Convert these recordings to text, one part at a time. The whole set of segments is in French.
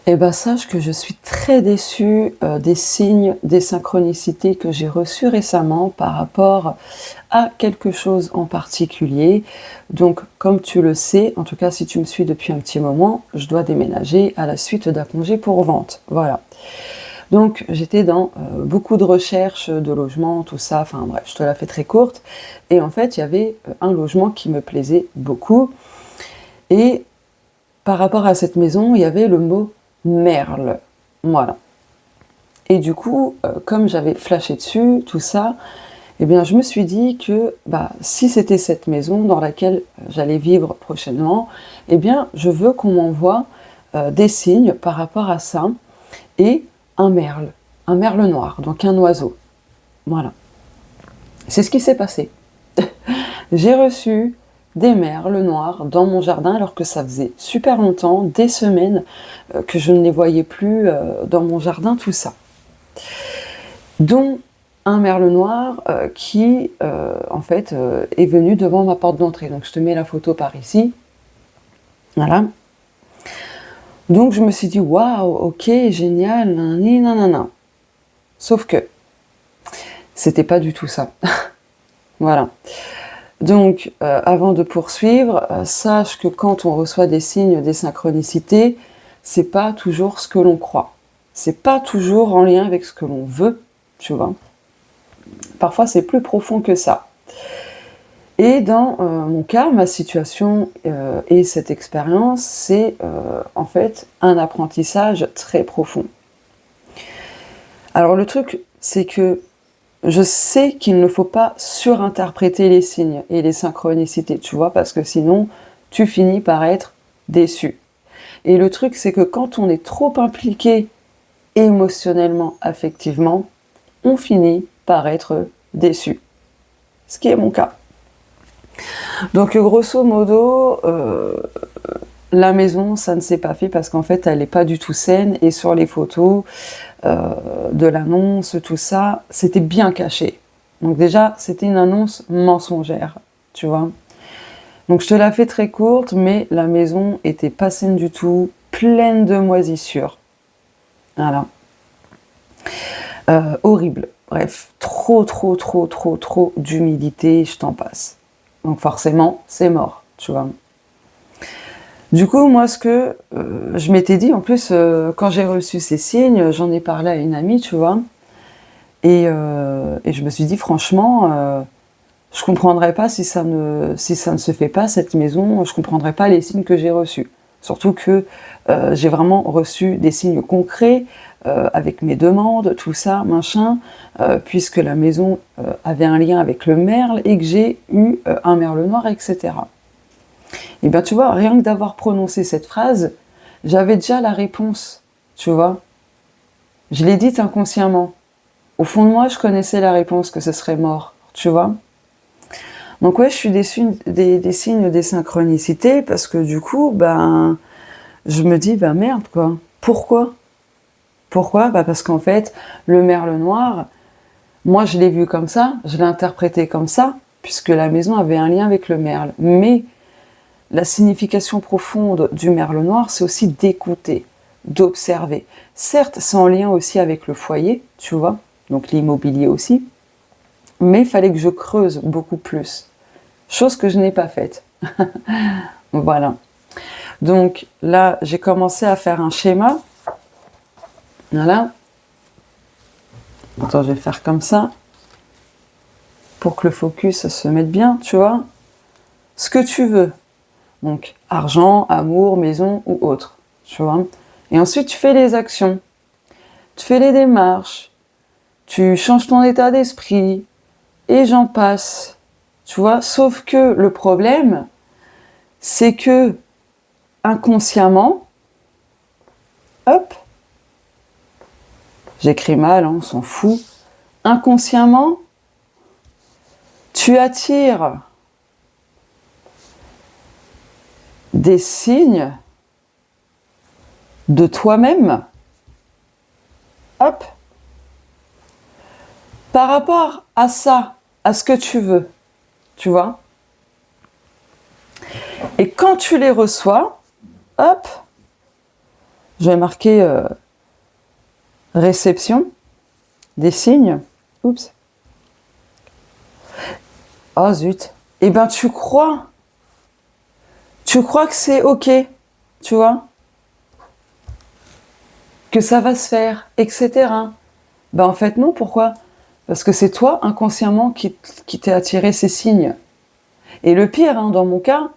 Eh ben, sache que je suis très déçue, des signes, des synchronicités que j'ai reçus récemment par rapport à quelque chose en particulier. Donc, comme tu le sais, en tout cas si tu me suis depuis un petit moment, je dois déménager à la suite d'un congé pour vente. Voilà. Donc, j'étais dans beaucoup de recherches de logements, tout ça, enfin bref, je te la fais très courte. Et en fait, il y avait un logement qui me plaisait beaucoup. Et par rapport à cette maison, il y avait le mot merle. Voilà. Et du coup, comme j'avais flashé dessus, tout ça, eh bien, je me suis dit que si c'était cette maison dans laquelle j'allais vivre prochainement, eh bien, je veux qu'on m'envoie des signes par rapport à ça et un merle noir, donc un oiseau. Voilà. C'est ce qui s'est passé. J'ai reçu des merles noirs dans mon jardin alors que ça faisait super longtemps, des semaines, que je ne les voyais plus dans mon jardin, tout ça. Dont un merle noir qui, en fait, est venu devant ma porte d'entrée. Donc je te mets la photo par ici. Voilà. Donc je me suis dit, waouh, ok, génial, nanani, nanana. Sauf que c'était pas du tout ça. Voilà. Donc, avant de poursuivre, sache que quand on reçoit des signes, des synchronicités, c'est pas toujours ce que l'on croit. C'est pas toujours en lien avec ce que l'on veut, tu vois. Parfois, c'est plus profond que ça. Et dans mon cas, ma situation et cette expérience, c'est en fait un apprentissage très profond. Alors le truc, c'est que je sais qu'il ne faut pas surinterpréter les signes et les synchronicités, tu vois, parce que sinon, tu finis par être déçu. Et le truc, c'est que quand on est trop impliqué émotionnellement, affectivement, on finit par être déçu. Ce qui est mon cas. Donc, grosso modo, la maison, ça ne s'est pas fait parce qu'en fait, elle n'est pas du tout saine. Et sur les photos de l'annonce, tout ça, c'était bien caché. Donc déjà, c'était une annonce mensongère, tu vois. Donc je te la fais très courte, mais la maison était pas saine du tout, pleine de moisissures. Voilà. Horrible. Bref, trop d'humidité, je t'en passe. Donc forcément, c'est mort, tu vois. Du coup, moi, ce que je m'étais dit, en plus, quand j'ai reçu ces signes, j'en ai parlé à une amie, tu vois, et je me suis dit, franchement, je comprendrais pas si ça ne se fait pas, cette maison, je comprendrais pas les signes que j'ai reçus. Surtout que j'ai vraiment reçu des signes concrets, avec mes demandes, tout ça, machin, puisque la maison avait un lien avec le merle et que j'ai eu un merle noir, etc. Et bien tu vois, rien que d'avoir prononcé cette phrase, j'avais déjà la réponse, tu vois. Je l'ai dite inconsciemment. Au fond de moi, je connaissais la réponse, que ce serait mort, tu vois. Donc ouais, je suis déçue des signes, des synchronicités, parce que du coup, je me dis, merde quoi. Pourquoi ? Pourquoi ? Parce qu'en fait, le merle noir, moi je l'ai vu comme ça, je l'ai interprété comme ça, puisque la maison avait un lien avec le merle. Mais la signification profonde du merle noir, c'est aussi d'écouter, d'observer. Certes, c'est en lien aussi avec le foyer, tu vois, donc l'immobilier aussi, mais il fallait que je creuse beaucoup plus. Chose que je n'ai pas faite. Voilà. Donc là, j'ai commencé à faire un schéma. Voilà. Attends, je vais faire comme ça. Pour que le focus se mette bien, tu vois. Ce que tu veux. Donc, argent, amour, maison ou autre. Tu vois. Et ensuite, tu fais les actions. Tu fais les démarches. Tu changes ton état d'esprit. Et j'en passe. Tu vois. Sauf que le problème, c'est que inconsciemment, hop, j'écris mal, on s'en fout. Inconsciemment, tu attires des signes de toi-même, hop, par rapport à ça, à ce que tu veux, tu vois. Et quand tu les reçois, hop, je vais marquer réception des signes. Oups. Oh zut. Eh ben tu crois que c'est ok, tu vois, que ça va se faire, etc. Ben en fait non, pourquoi ? Parce que c'est toi inconsciemment qui t'es attiré ces signes. Et le pire, hein, dans mon cas,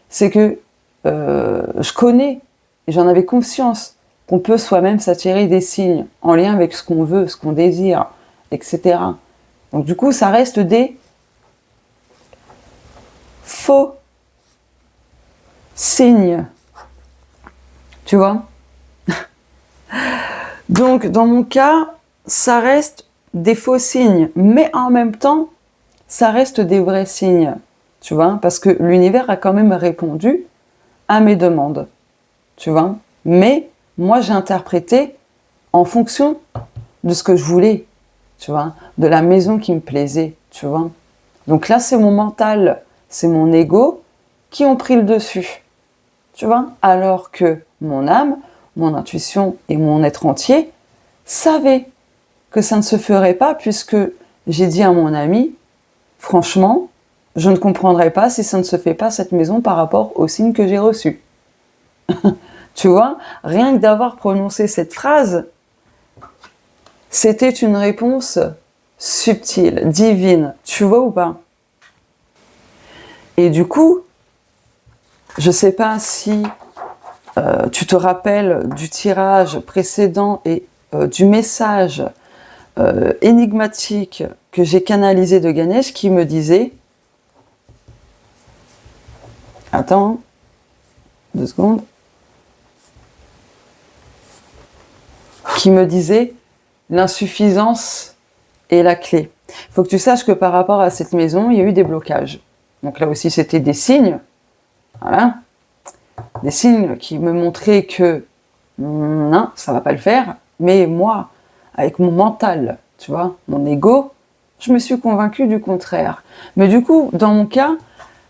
c'est que je connais, et j'en avais conscience, qu'on peut soi-même s'attirer des signes en lien avec ce qu'on veut, ce qu'on désire, etc. Donc du coup, ça reste des faux signes. Tu vois ? Donc dans mon cas, ça reste des faux signes, mais en même temps, ça reste des vrais signes. Tu vois ? Parce que l'univers a quand même répondu à mes demandes. Tu vois ? Mais moi, j'ai interprété en fonction de ce que je voulais, tu vois, de la maison qui me plaisait, tu vois. Donc là, c'est mon mental, c'est mon ego qui ont pris le dessus, tu vois. Alors que mon âme, mon intuition et mon être entier savaient que ça ne se ferait pas, puisque j'ai dit à mon ami, franchement, je ne comprendrai pas si ça ne se fait pas cette maison par rapport aux signes que j'ai reçus. Tu vois, rien que d'avoir prononcé cette phrase, c'était une réponse subtile, divine, tu vois ou pas ? Et du coup, je sais pas si tu te rappelles du tirage précédent et du message énigmatique que j'ai canalisé de Ganesh qui me disait... Attends, 2 secondes. Qui me disait l'insuffisance est la clé. Il faut que tu saches que par rapport à cette maison, il y a eu des blocages. Donc là aussi, c'était des signes, voilà, des signes qui me montraient que non, ça va pas le faire. Mais moi, avec mon mental, tu vois, mon ego, je me suis convaincue du contraire. Mais du coup, dans mon cas,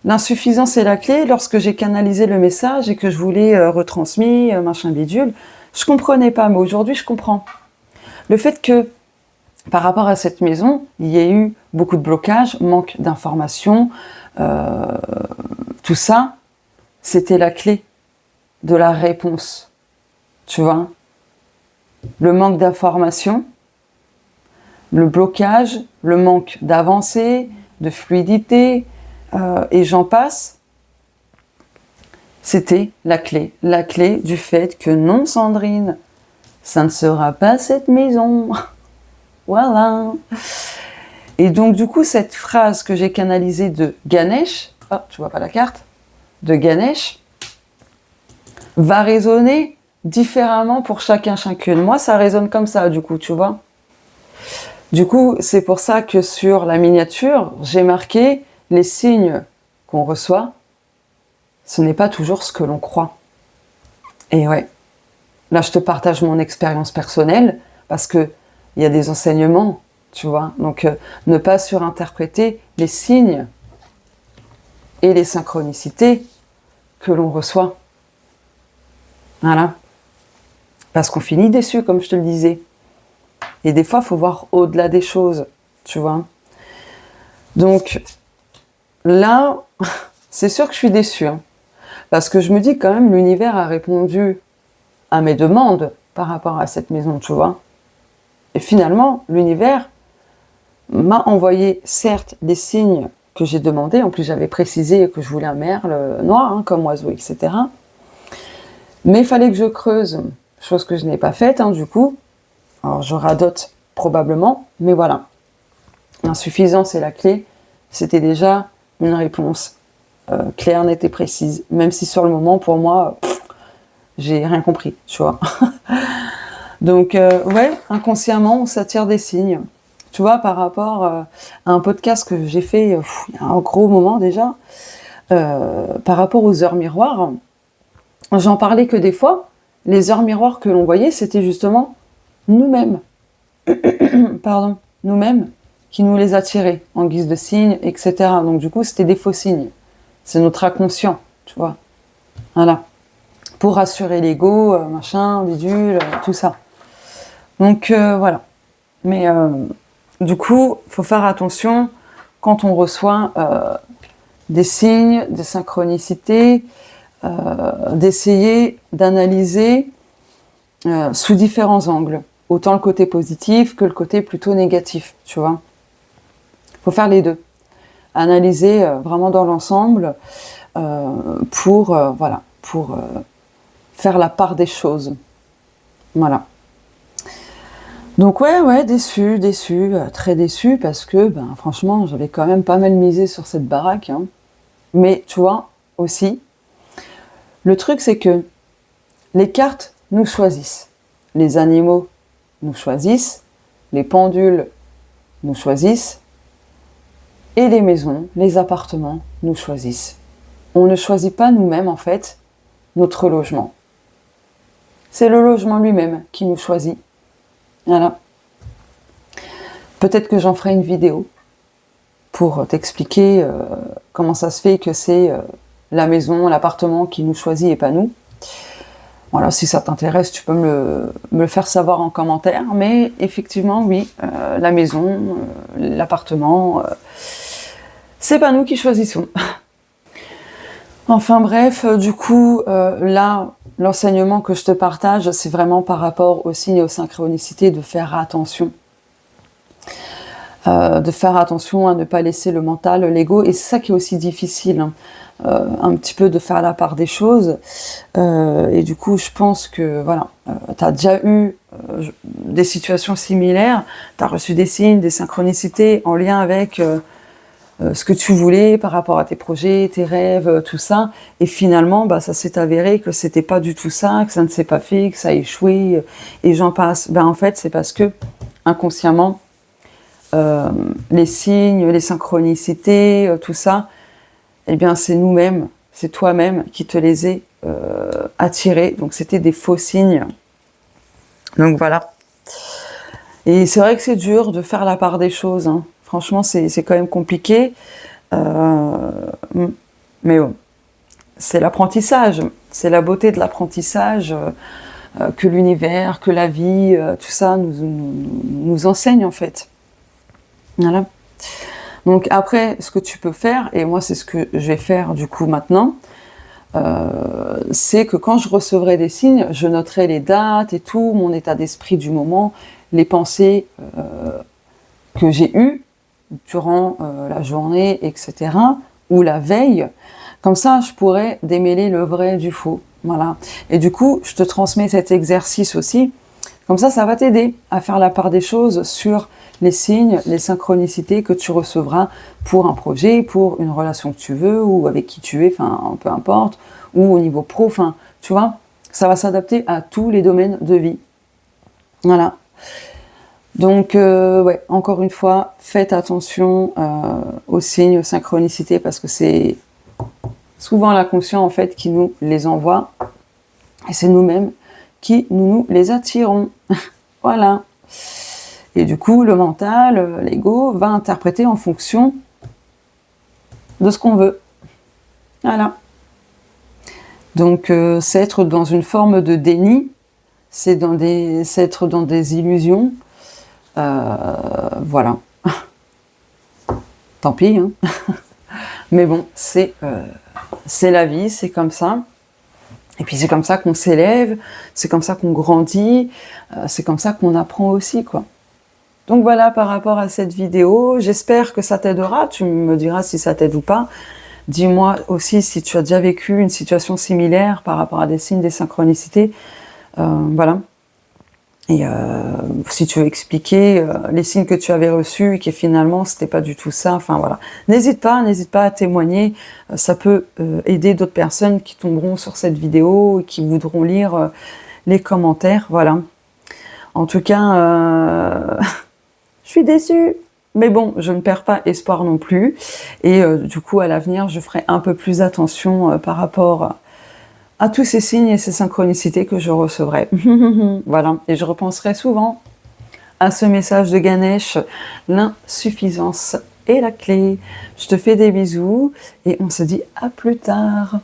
l'insuffisance est la clé. Lorsque j'ai canalisé le message et que je voulais retransmis, machin bidule, je comprenais pas, mais aujourd'hui je comprends. Le fait que, par rapport à cette maison, il y ait eu beaucoup de blocages, manque d'informations, tout ça, c'était la clé de la réponse. Tu vois ? Le manque d'informations, le blocage, le manque d'avancée, de fluidité, et j'en passe, c'était la clé du fait que non, Sandrine, ça ne sera pas cette maison. Voilà. Et donc, du coup, cette phrase que j'ai canalisée de Ganesh, oh, tu vois pas la carte, de Ganesh, va résonner différemment pour chacune. Moi, ça résonne comme ça, du coup, tu vois. Du coup, c'est pour ça que sur la miniature, j'ai marqué les signes qu'on reçoit. Ce n'est pas toujours ce que l'on croit. Et ouais, là, je te partage mon expérience personnelle, parce que il y a des enseignements, tu vois. Donc, ne pas surinterpréter les signes et les synchronicités que l'on reçoit. Voilà. Parce qu'on finit déçu, comme je te le disais. Et des fois, il faut voir au-delà des choses, tu vois. Donc, là, c'est sûr que je suis déçue. Hein, parce que je me dis quand même, l'univers a répondu à mes demandes par rapport à cette maison, tu vois. Et finalement, l'univers m'a envoyé, certes, des signes que j'ai demandés. En plus, j'avais précisé que je voulais un merle noir, hein, comme oiseau, etc. Mais il fallait que je creuse, chose que je n'ai pas faite, hein, du coup. Alors, je radote probablement, mais voilà. L'insuffisance est la clé. C'était déjà une réponse claire, nette et précise. Même si sur le moment, pour moi, j'ai rien compris, tu vois. Donc, ouais, inconsciemment, on s'attire des signes. Tu vois, par rapport à un podcast que j'ai fait il y a un gros moment déjà, par rapport aux heures miroirs, j'en parlais que des fois, les heures miroirs que l'on voyait, c'était justement nous-mêmes. Pardon, nous-mêmes qui nous les attiraient en guise de signes, etc. Donc du coup, c'était des faux signes. C'est notre inconscient, tu vois. Voilà. pour rassurer l'ego, machin, bidule, tout ça. Donc voilà. Mais du coup, il faut faire attention quand on reçoit des signes, des synchronicités, d'essayer d'analyser sous différents angles. Autant le côté positif que le côté plutôt négatif, tu vois. Il faut faire les deux. Analyser vraiment dans l'ensemble pour faire la part des choses. Voilà. Donc ouais, déçu, très déçu, parce que, franchement, j'avais quand même pas mal misé sur cette baraque. Hein. Mais, tu vois, aussi, le truc, c'est que les cartes nous choisissent. Les animaux nous choisissent, les pendules nous choisissent, et les maisons, les appartements nous choisissent. On ne choisit pas nous-mêmes, en fait, notre logement. C'est le logement lui-même qui nous choisit. Voilà. Peut-être que j'en ferai une vidéo pour t'expliquer comment ça se fait que c'est la maison, l'appartement qui nous choisit et pas nous. Voilà, si ça t'intéresse, tu peux me le faire savoir en commentaire. Mais effectivement, oui, la maison, l'appartement, c'est pas nous qui choisissons. Enfin bref, du coup, là, l'enseignement que je te partage, c'est vraiment par rapport aux signes et aux synchronicités, de faire attention. De faire attention à ne pas laisser le mental, l'ego, et c'est ça qui est aussi difficile, hein, un petit peu de faire la part des choses, et du coup je pense que voilà, tu as déjà eu des situations similaires, tu as reçu des signes, des synchronicités en lien avec ce que tu voulais par rapport à tes projets, tes rêves, tout ça, et finalement ça s'est avéré que c'était pas du tout ça, que ça ne s'est pas fait, que ça a échoué, et j'en passe. En fait c'est parce que inconsciemment les signes, les synchronicités, tout ça, eh bien c'est nous-mêmes, c'est toi-même qui te les ai attirés. Donc c'était des faux signes. Donc voilà. Et c'est vrai que c'est dur de faire la part des choses. Hein. Franchement, c'est quand même compliqué. Mais bon, c'est l'apprentissage. C'est la beauté de l'apprentissage que l'univers, que la vie, tout ça nous enseigne en fait. Voilà. Donc après, ce que tu peux faire, et moi c'est ce que je vais faire du coup maintenant, c'est que quand je recevrai des signes, je noterai les dates et tout, mon état d'esprit du moment, les pensées que j'ai eues durant la journée, etc., ou la veille. Comme ça, je pourrais démêler le vrai du faux. Voilà. Et du coup, je te transmets cet exercice aussi. Comme ça va t'aider à faire la part des choses sur les signes, les synchronicités que tu recevras pour un projet, pour une relation que tu veux, ou avec qui tu es, enfin, peu importe, ou au niveau pro, enfin, tu vois, ça va s'adapter à tous les domaines de vie. Voilà. Donc, ouais, encore une fois, faites attention aux signes, aux synchronicités, parce que c'est souvent l'inconscient, en fait, qui nous les envoie, et c'est nous-mêmes qui nous les attirons. Voilà. Et du coup, le mental, l'ego, va interpréter en fonction de ce qu'on veut. Voilà. Donc, c'est être dans une forme de déni, c'est être dans des illusions. Voilà. Tant pis, hein. Mais bon, c'est la vie, c'est comme ça. Et puis c'est comme ça qu'on s'élève, c'est comme ça qu'on grandit, c'est comme ça qu'on apprend aussi, quoi. Donc voilà par rapport à cette vidéo, j'espère que ça t'aidera, tu me diras si ça t'aide ou pas. Dis-moi aussi si tu as déjà vécu une situation similaire par rapport à des signes, des synchronicités. Voilà. Et si tu veux expliquer les signes que tu avais reçus et que finalement c'était pas du tout ça, enfin voilà. N'hésite pas à témoigner, ça peut aider d'autres personnes qui tomberont sur cette vidéo et qui voudront lire les commentaires, voilà. En tout cas, je suis déçue, mais bon, je ne perds pas espoir non plus. Et du coup, à l'avenir, je ferai un peu plus attention par rapport à tous ces signes et ces synchronicités que je recevrai. Voilà, et je repenserai souvent à ce message de Ganesh, l'insuffisance est la clé. Je te fais des bisous et on se dit à plus tard.